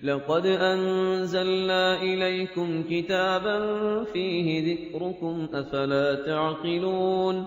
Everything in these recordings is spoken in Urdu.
لقد أنزلنا إليكم كتابا فيه ذكركم أفلا تعقلون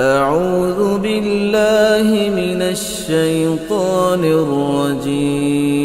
أعوذ بالله من الشيطان الرجيم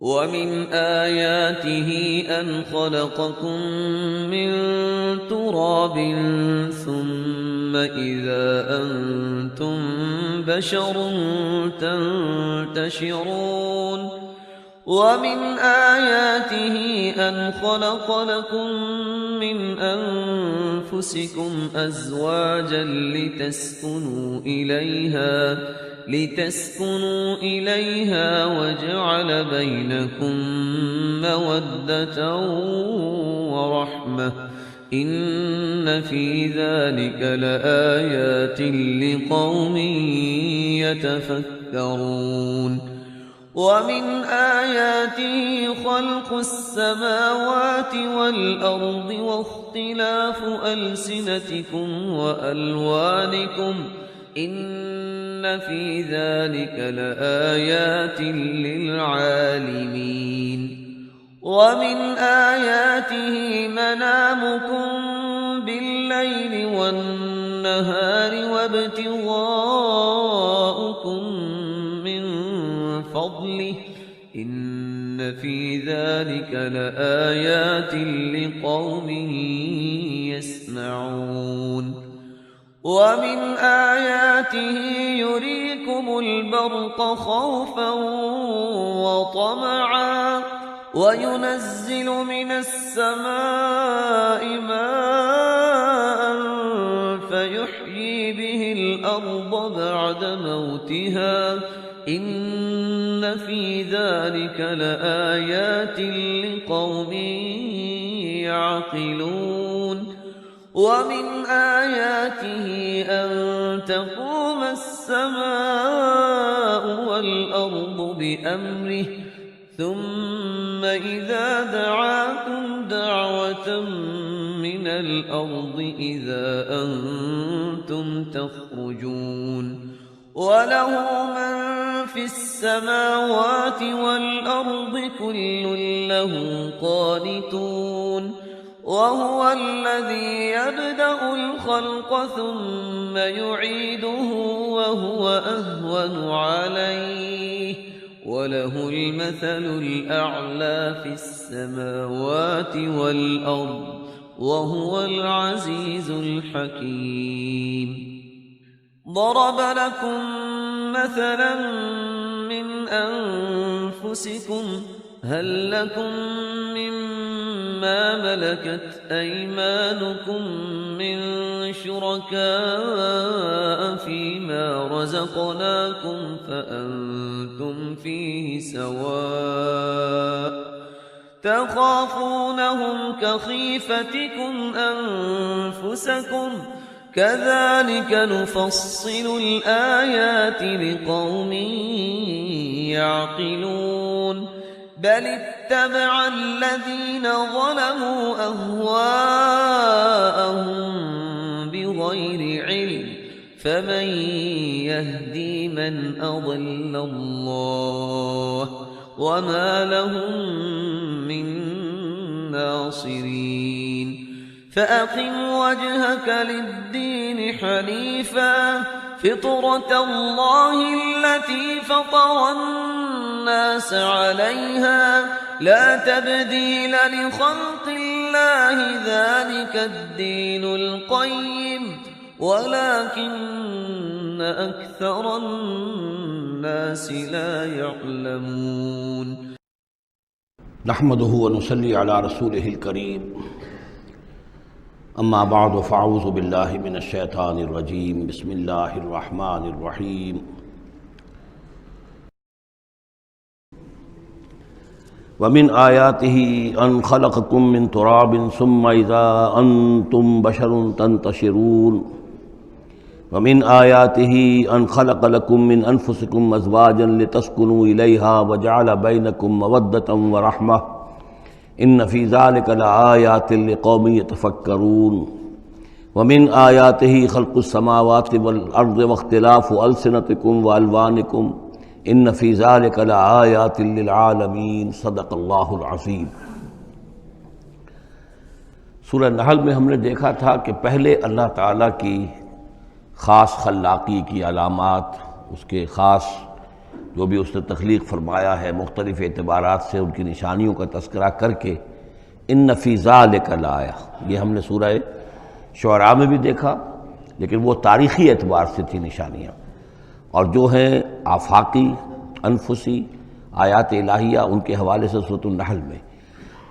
ومن آياته أن خلقكم من تراب ثم إذا أنتم بشر تنتشرون ومن آياته أن خلق لكم من أنفسكم أزواجا لتسكنوا إليها وجعل بينكم مودة ورحمة إن في ذلك لآيات لقوم يتفكرون ومن آياته خلق السماوات والأرض واختلاف ألسنتكم وألوانكم إن في ذلك لآيات للعالمين ومن آياته منامكم بالليل والنهار وابتغاؤكم من فضله إن في ذلك لآيات لقوم يسمعون ومن آياته يريكم البرق خوفا وطمعا وينزل من السماء ماء فيحيي به الأرض بعد موتها إن في ذلك لآيات لقوم يعقلون ومن آياته أن تقوم السماء والأرض بأمره ثم إذا دعاكم دعوة من الأرض إذا أنتم تخرجون وله من في السماوات والأرض كل له قانتون وهو الذي يبدأ الخلق ثم يعيده وهو أهون عليه وله المثل الأعلى في السماوات والأرض وهو العزيز الحكيم ضرب لكم مثلا من أنفسكم هل لكم مما ملكت أيمانكم من شركاء فيما رزقناكم فأنتم فيه سواء تخافونهم كخيفتكم أنفسكم كذلك نفصل الآيات لقوم يعقلون بل اتبع الذين ظلموا أهواءهم بغير علم فمن يهدي من أضل الله وما لهم من ناصرين فأقم وجهك للدين حنيفا فطرة الله التي فطر الناس عليها لا تبديل لخلق الله ذلك الدين القيم ولكن أكثر الناس لا يعلمون نحمده ونصلي على رسوله الكريم أما بعد فأعوذ بالله من الشيطان الرجيم بسم الله الرحمن الرحيم ومن آیاتہ ان خلقکم من تراب ثم اذا انتم بشر تنتشرون ومن آیاتہ ان خلق لکم من انفسکم ازواجا لتسکنوا الیہا وجعل بینکم مودۃ ورحمۃ ان فی ذلک لآیات لقوم یتفکرون ومن آیاتہ خلق السماوات والارض واختلاف السنتکم والوانکم ان فی ذلک لآیات للعالمین صدق اللہ العظیم۔ سورہ نحل میں ہم نے دیکھا تھا کہ پہلے اللہ تعالیٰ کی خاص خلاقی کی علامات، اس کے خاص جو بھی اس نے تخلیق فرمایا ہے مختلف اعتبارات سے ان کی نشانیوں کا تذکرہ کر کے ان فی ذلک لآیہ، یہ ہم نے سورہ شعراء میں بھی دیکھا، لیکن وہ تاریخی اعتبار سے تھی نشانیاں، اور جو ہیں آفاقی انفسی آیات الہیہ ان کے حوالے سے سورۃ النحل میں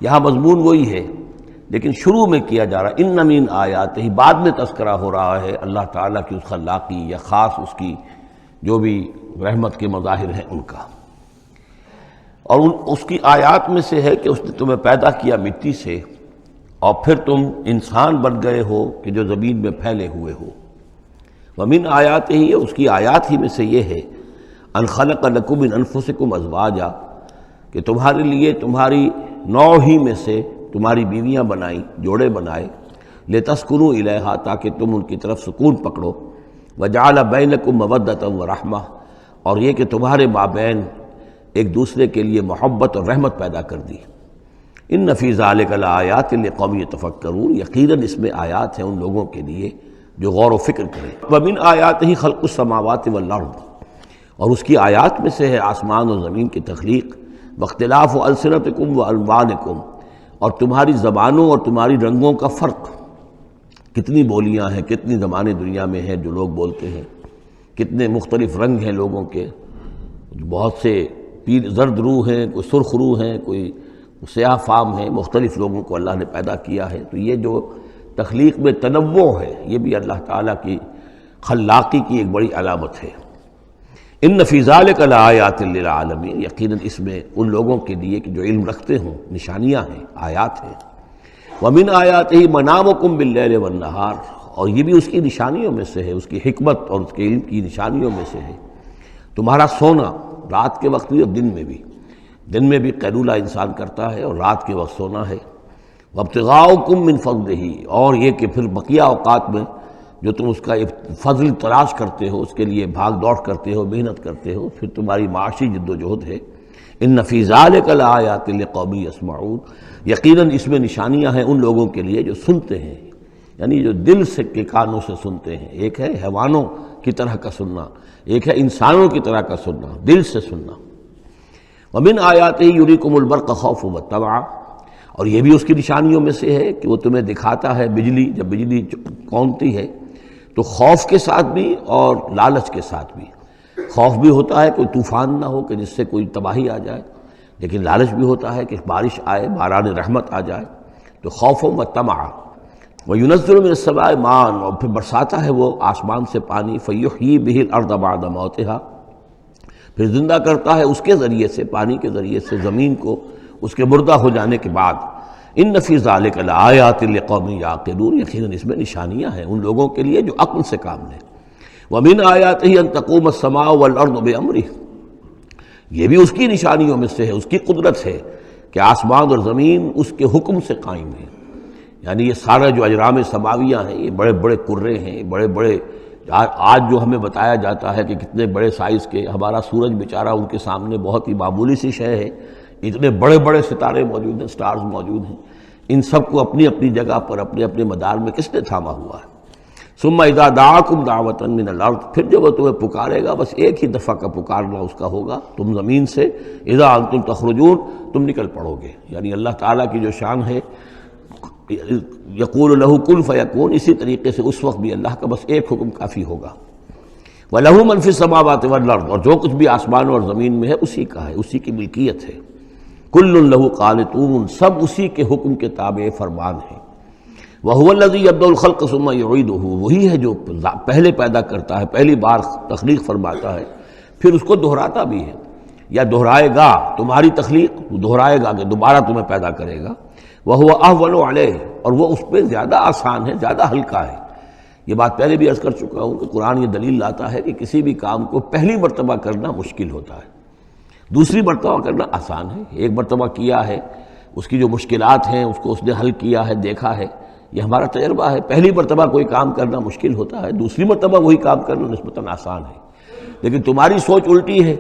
یہاں مضمون وہی ہے، لیکن شروع میں کیا جا رہا ان من آیات ہی، بعد میں تذکرہ ہو رہا ہے اللہ تعالیٰ کی اس خلاقی یا خاص اس کی جو بھی رحمت کے مظاہر ہیں ان کا، اور اس کی آیات میں سے ہے کہ اس نے تمہیں پیدا کیا مٹی سے اور پھر تم انسان بن گئے ہو کہ جو زمین میں پھیلے ہوئے ہو۔ ومن آیات ہی، اس کی آیات ہی میں سے یہ ہے ان خلق لکم من انفسکم ازواجا، کہ تمہارے لیے تمہاری نوع ہی میں سے تمہاری بیویاں بنائیں، جوڑے بنائے، لتسکنوا الیہا، تاکہ تم ان کی طرف سکون پکڑو، وجعل بینکم مودۃ ورحمۃ، اور یہ کہ تمہارے مابین ایک دوسرے کے لیے محبت اور رحمت پیدا کر دی۔ ان فی ذلک لآیات لقوم یتفکرون، یقیناً اس میں آیات ہیں ان لوگوں کے لیے جو غور و فکر کریں۔ ومن آیاتہ خلق السماوات والارض، اور اس کی آیات میں سے ہے آسمان اور زمین کی تخلیق، واختلاف السنتکم والوانکم، اور تمہاری زبانوں اور تمہاری رنگوں کا فرق، کتنی بولیاں ہیں، کتنی زبانیں دنیا میں ہیں جو لوگ بولتے ہیں، کتنے مختلف رنگ ہیں لوگوں کے، بہت سے زرد روح ہیں، کوئی سرخ روح ہیں، کوئی سیاہ فام ہیں، مختلف لوگوں کو اللہ نے پیدا کیا ہے۔ تو یہ جو تخلیق میں تنوع ہے یہ بھی اللہ تعالیٰ کی خلاقی کی ایک بڑی علامت ہے۔ ان فی ذلک لآیات للعالمین، یقیناً اس میں ان لوگوں کے لیے کہ جو علم رکھتے ہوں نشانیاں ہیں، آیات ہیں۔ ومن آیاتہ منامکم باللیل والنہار، اور یہ بھی اس کی نشانیوں میں سے ہے، اس کی حکمت اور اس کے علم کی نشانیوں میں سے ہے تمہارا سونا، رات کے وقت بھی اور دن میں بھی قیلولہ انسان کرتا ہے اور رات کے وقت سونا ہے۔ وابتغاؤکم من فضلہ، اور یہ کہ پھر بقیہ اوقات میں جو تم اس کا فضل تلاش کرتے ہو، اس کے لیے بھاگ دوڑ کرتے ہو، محنت کرتے ہو، پھر تمہاری معاشی جد و جہد ہے۔ ان فی ذلک لآیات لقوم یسمعون، یقیناً اس میں نشانیاں ہیں ان لوگوں کے لیے جو سنتے ہیں، یعنی جو دل سے کے کانوں سے سنتے ہیں۔ ایک ہے حیوانوں کی طرح کا سننا، ایک ہے انسانوں کی طرح کا سننا، دل سے سننا۔ ومن آیاتہ یریکم البرق خوفا وطمعا، اور یہ بھی اس کی نشانیوں میں سے ہے کہ وہ تمہیں دکھاتا ہے بجلی، جب بجلی کونتی ہے تو خوف کے ساتھ بھی اور لالچ کے ساتھ بھی۔ خوف بھی ہوتا ہے کوئی طوفان نہ ہو کہ جس سے کوئی تباہی آ جائے، لیکن لالچ بھی ہوتا ہے کہ بارش آئے، باران رحمت آ جائے، تو خوف و طمع۔ وَيُنَزِّلُ مِنَ السَّمَاءِ مَاءً، اور پھر برساتا ہے وہ آسمان سے پانی، فَيُحْيِي بِهِ الْأَرْضَ بَعْدَ مَوْتِهَا، پھر زندہ کرتا ہے اس کے ذریعے سے، پانی کے ذریعے سے زمین کو اس کے مردہ ہو جانے کے بعد۔ ان فی ذلک لآیات لقوم یعقلون، یقیناً اس میں نشانیاں ہیں ان لوگوں کے لیے جو عقل سے کام لیں۔ ومن آیاتہ ان تقوم السماء والارض بامرہ، یہ بھی اس کی نشانیوں میں سے ہے، اس کی قدرت ہے کہ آسمان اور زمین اس کے حکم سے قائم ہیں۔ یعنی یہ سارا جو اجرام سماویہ ہیں، یہ بڑے بڑے کرے ہیں، بڑے بڑے، آج جو ہمیں بتایا جاتا ہے کہ کتنے بڑے سائز کے، ہمارا سورج بیچارہ ان کے سامنے بہت ہی معمولی سی شے ہے، اتنے بڑے بڑے ستارے موجود ہیں، سٹارز موجود ہیں، ان سب کو اپنی اپنی جگہ پر اپنے اپنے مدار میں کس نے تھاما ہوا ہے۔ ثم اذا دعاکم دعوۃ من الارض، پھر جب وہ تمہیں پکارے گا، بس ایک ہی دفعہ کا پکارنا اس کا ہوگا، تم زمین سے، اذا انتم تخرجون، تم نکل پڑو گے۔ یعنی اللہ تعالیٰ کی جو شان ہے، یقول لہ کن فیکون، اسی طریقے سے اس وقت بھی اللہ کا بس ایک حکم کافی ہوگا۔ وَلَهُ مَنْ فِي السَّمَاوَاتِ وَالْأَرْضِ، اور جو کچھ بھی آسمانوں اور زمین میں ہے اسی کا ہے، اسی کی ملکیت ہے۔ كُلٌّ لَهُ قَانِتُونَ، سب اسی کے حکم کے تابع فرمان ہیں۔ وَهُوَ الَّذِي يَبْدَأُ الْخَلْقَ ثُمَّ يُعِيدُهُ، وہی ہے جو پہلے پیدا کرتا ہے، پہلی بار تخلیق فرماتا ہے، پھر اس کو دہراتا بھی ہے، یا دہرائے گا۔ تمہاری تخلیق وہ دہرائے گا کہ دوبارہ تمہیں پیدا کرے گا، وَهُوَ أَهْوَنُ عَلَيْهِ، اور وہ اس پہ زیادہ آسان ہے، زیادہ ہلکا ہے۔ یہ بات پہلے بھی عرض کر چکا ہوں کہ قرآن یہ دلیل لاتا ہے کہ کسی بھی کام کو پہلی مرتبہ کرنا مشکل ہوتا ہے، دوسری مرتبہ کرنا آسان ہے۔ ایک مرتبہ کیا ہے، اس کی جو مشکلات ہیں اس کو اس نے حل کیا ہے، دیکھا ہے، یہ ہمارا تجربہ ہے۔ پہلی مرتبہ کوئی کام کرنا مشکل ہوتا ہے، دوسری مرتبہ وہی کام کرنا نسبتاً آسان ہے۔ لیکن تمہاری سوچ الٹی ہے،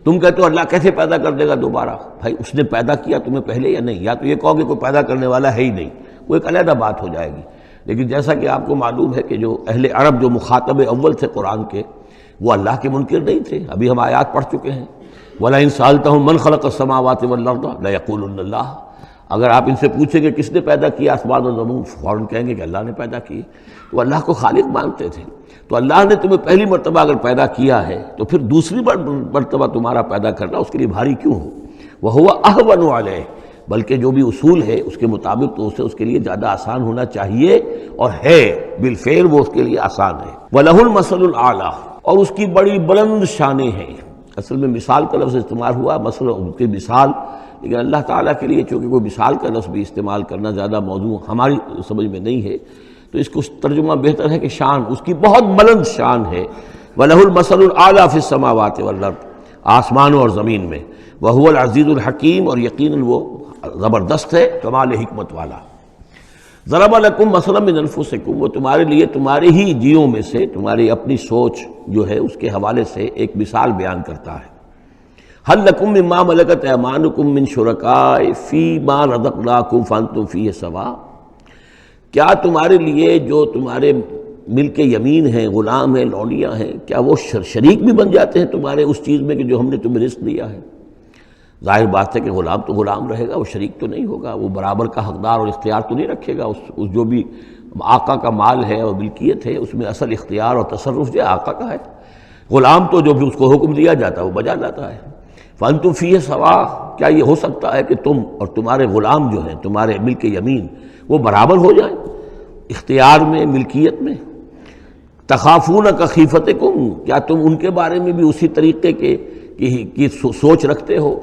تم کہتے ہو اللہ کیسے پیدا کر دے گا دوبارہ؟ بھائی اس نے پیدا کیا تمہیں پہلے یا نہیں؟ یا تو یہ کہو کہ کوئی پیدا کرنے والا ہے ہی نہیں، وہ ایک علیحدہ بات ہو جائے گی۔ لیکن جیسا کہ آپ کو معلوم ہے کہ جو اہل عرب جو مخاطب اول تھے قرآن کے، وہ اللہ کے منکر نہیں تھے۔ ابھی ہم آیات پڑھ چکے ہیں، وَلَئِن سَأَلْتَهُم مَّن خَلَقَ السَّمَاوَاتِ وَالْأَرْضَ لَيَقُولُنَّ اللَّهُ، اگر آپ ان سے پوچھیں کہ کس نے پیدا کیا آسمان و زمین، فوراً کہیں گے کہ اللہ نے پیدا کی۔ تو اللہ کو خالق مانتے تھے۔ تو اللہ نے تمہیں پہلی مرتبہ اگر پیدا کیا ہے تو پھر دوسری مرتبہ تمہارا پیدا کرنا اس کے لیے بھاری کیوں ہو؟ وَهُوَ أَهْوَنُ عَلَيْهِ، بلکہ جو بھی اصول ہے اس کے مطابق تو اسے اس کے لیے زیادہ آسان ہونا چاہیے، اور ہے بالفعل وہ اس کے لیے آسان ہے۔ وَلَهُ الْمَثَلُ الْأَعْلَىٰ، اور اس کی بڑی بلند شانیں ہیں۔ اصل میں مثال کا لفظ استعمال ہوا، مثلا اس کی مثال، لیکن اللہ تعالیٰ کے لیے چونکہ کوئی مثال کا لفظ بھی استعمال کرنا زیادہ موضوع ہماری سمجھ میں نہیں ہے، تو اس کو ترجمہ بہتر ہے کہ شان، اس کی بہت بلند شان ہے۔ وَلَهُ الْمَثَلُ الْأَعْلَىٰ فِي السَّمَاوَاتِ وَالْأَرْضِ، آسمانوں اور زمین میں۔ وَهُوَ الْعَزِيزُ الْحَكِيمُ، اور یقیناً وہ زبردست ہے، کمال حکمت والا۔ ضرب لکم مثلا من انفسکم، وہ تمہارے لیے تمہارے ہی جیوں میں سے، تمہاری اپنی سوچ جو ہے اس کے حوالے سے ایک مثال بیان کرتا ہے۔ هل لکم مما ملکت ایمانکم من شرکاء فیما رزقناکم فانتم فیہ سواء، کیا تمہارے لیے جو تمہارے ملک یمین ہیں، غلام ہیں، لونیاں ہیں، کیا وہ شریک بھی بن جاتے ہیں تمہارے اس چیز میں کہ جو ہم نے تمہیں رزق دیا ہے؟ ظاہر بات ہے کہ غلام تو غلام رہے گا، وہ شریک تو نہیں ہوگا، وہ برابر کا حقدار اور اختیار تو نہیں رکھے گا۔ اس جو بھی آقا کا مال ہے اور ملکیت ہے، اس میں اصل اختیار اور تصرف جو آقا کا ہے۔ غلام تو جو بھی اس کو حکم دیا جاتا ہے وہ بجا لاتا ہے۔ فانتم فیہ سواء، کیا یہ ہو سکتا ہے کہ تم اور تمہارے غلام جو ہیں، تمہارے ملک یمین، وہ برابر ہو جائیں اختیار میں، ملکیت میں؟ تخافون کخیفتکم، کیا تم ان کے بارے میں بھی اسی طریقے کی سوچ رکھتے ہو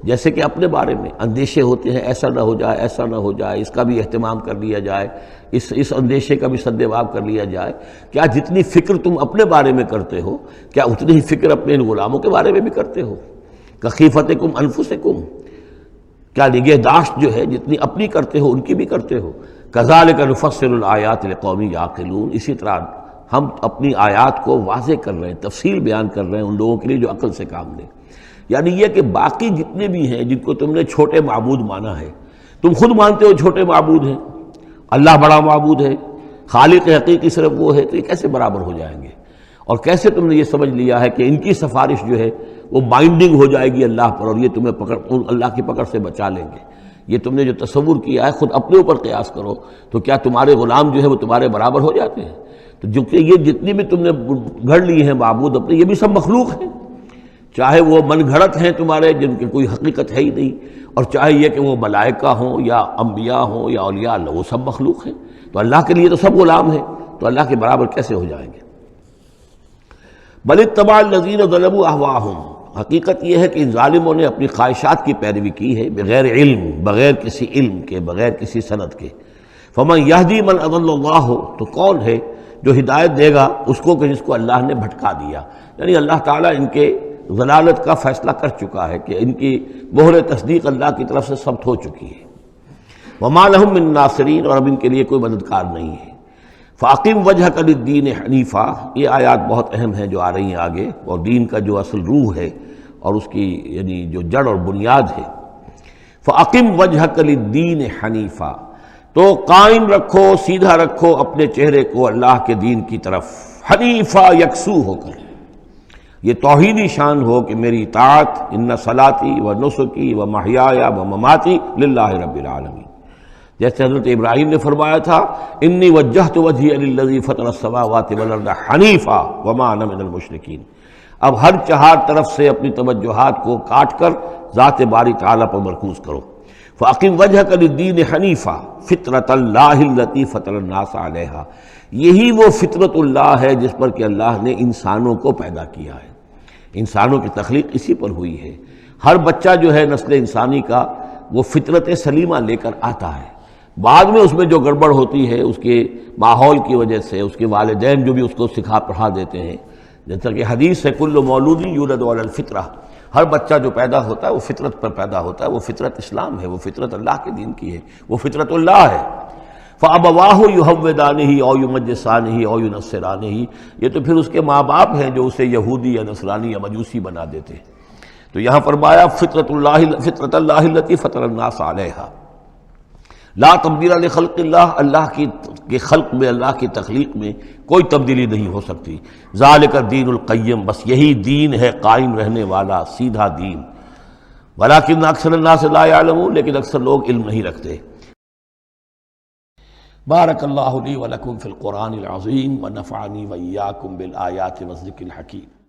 جیسے کہ اپنے بارے میں اندیشے ہوتے ہیں، ایسا نہ ہو جائے، ایسا نہ ہو جائے، اس کا بھی اہتمام کر لیا جائے، اس اندیشے کا بھی سدباب کر لیا جائے؟ کیا جتنی فکر تم اپنے بارے میں کرتے ہو، کیا اتنی ہی فکر اپنے ان غلاموں کے بارے میں بھی کرتے ہو؟ کخیفتکم انفسکم، کیا نگہداشت جو ہے جتنی اپنی کرتے ہو ان کی بھی کرتے ہو؟ کذالک نفصل الآیات لقوم یعقلون، اسی طرح ہم اپنی آیات کو واضح کر رہے ہیں، تفصیل بیان کر رہے ہیں ان لوگوں کے لیے جو عقل سے کام لیں۔ یعنی یہ کہ باقی جتنے بھی ہیں جن کو تم نے چھوٹے معبود مانا ہے، تم خود مانتے ہو چھوٹے معبود ہیں، اللہ بڑا معبود ہے، خالق حقیقی صرف وہ ہے، تو یہ کیسے برابر ہو جائیں گے؟ اور کیسے تم نے یہ سمجھ لیا ہے کہ ان کی سفارش جو ہے وہ بائنڈنگ ہو جائے گی اللہ پر، اور یہ تمہیں اللہ کی پکڑ سے بچا لیں گے؟ یہ تم نے جو تصور کیا ہے خود اپنے اوپر قیاس کرو، تو کیا تمہارے غلام جو ہے وہ تمہارے برابر ہو جاتے ہیں؟ تو جو کہ یہ جتنی بھی تم نے گھڑ لی ہیں معبود اپنے، یہ بھی سب مخلوق ہیں، چاہے وہ من گھڑت ہیں تمہارے جن کی کوئی حقیقت ہے ہی نہیں، اور چاہے یہ کہ وہ ملائکہ ہوں یا انبیاء ہوں یا اولیاء اللہ، وہ سب مخلوق ہیں۔ تو اللہ کے لیے تو سب غلام ہیں، تو اللہ کے برابر کیسے ہو جائیں گے؟ بل اتبع الذین ظلموا اہواءہم، حقیقت یہ ہے کہ ان ظالموں نے اپنی خواہشات کی پیروی کی ہے، بغیر علم، بغیر کسی علم کے، بغیر کسی سند کے۔ فمن یہدی من اضل اللہ، تو کون ہے جو ہدایت دے گا اس کو کہ جس کو اللہ نے بھٹکا دیا؟ یعنی اللہ تعالیٰ ان کے ضلالت کا فیصلہ کر چکا ہے کہ ان کی مہر تصدیق اللہ کی طرف سے ثبت ہو چکی ہے۔ وما لہم من ناصرین، اور اب ان کے لیے کوئی مددگار نہیں ہے۔ فاقم وجہک للدین حنیفا، یہ آیات بہت اہم ہیں جو آ رہی ہیں آگے، اور دین کا جو اصل روح ہے اور اس کی یعنی جو جڑ اور بنیاد ہے۔ فاقم وجہک للدین حنیفا، تو قائم رکھو، سیدھا رکھو اپنے چہرے کو اللہ کے دین کی طرف، حنیفا، یکسو ہو کر۔ یہ توحیدی شان ہو کہ میری اطاعت، ان صلاتی و نسکی و محیایا و مماتی للہ رب العالمین، جیسے حضرت ابراہیم نے فرمایا تھا انی وجہت وجہی للذی فطر السماوات والارض حنیفا وما انا من المشرکین۔ اب ہر چہار طرف سے اپنی توجہات کو کاٹ کر ذات باری تعالیٰ پر مرکوز کرو۔ فاقم وجہک للدین حنیفا فطرۃ اللہ التی فطر الناس علیہا، یہی وہ فطرت اللہ ہے جس پر کہ اللہ نے انسانوں کو پیدا کیا ہے، انسانوں کی تخلیق اسی پر ہوئی ہے۔ ہر بچہ جو ہے نسل انسانی کا وہ فطرت سلیمہ لے کر آتا ہے، بعد میں اس میں جو گڑبڑ ہوتی ہے اس کے ماحول کی وجہ سے، اس کے والدین جو بھی اس کو سکھا پڑھا دیتے ہیں، جیسا کہ حدیث ہے کل مولود یولد علی الفطرہ، ہر بچہ جو پیدا ہوتا ہے وہ فطرت پر پیدا ہوتا ہے، وہ فطرت اسلام ہے، وہ فطرت اللہ کے دین کی ہے، وہ فطرت اللہ ہے۔ فَأَبَوَاهُ يُهَوِّدَانِهِ أَوْ يُمَجِّسَانِهِ أَوْ يُنَصِّرَانِهِ، یہ تو پھر اس کے ماں باپ ہیں جو اسے یہودی یا نصرانی یا مجوسی بنا دیتے ہیں۔ تو یہاں فرمایا فطرت اللہ التی فطر الناس علیہا، لا تبدیل لخلق اللہ، اللہ کی خلق میں، اللہ کی تخلیق میں کوئی تبدیلی نہیں ہو سکتی۔ ذالک الدین القیم، بس یہی دین ہے قائم رہنے والا سیدھا دین۔ ولکن اکثر الناس لا یعلمون، لیکن اکثر لوگ علم نہیں رکھتے۔ بارک اللہ لی ولکم فی القرآن العظیم ونفعنی وإیاکم بالآیات والذکر الحکیم۔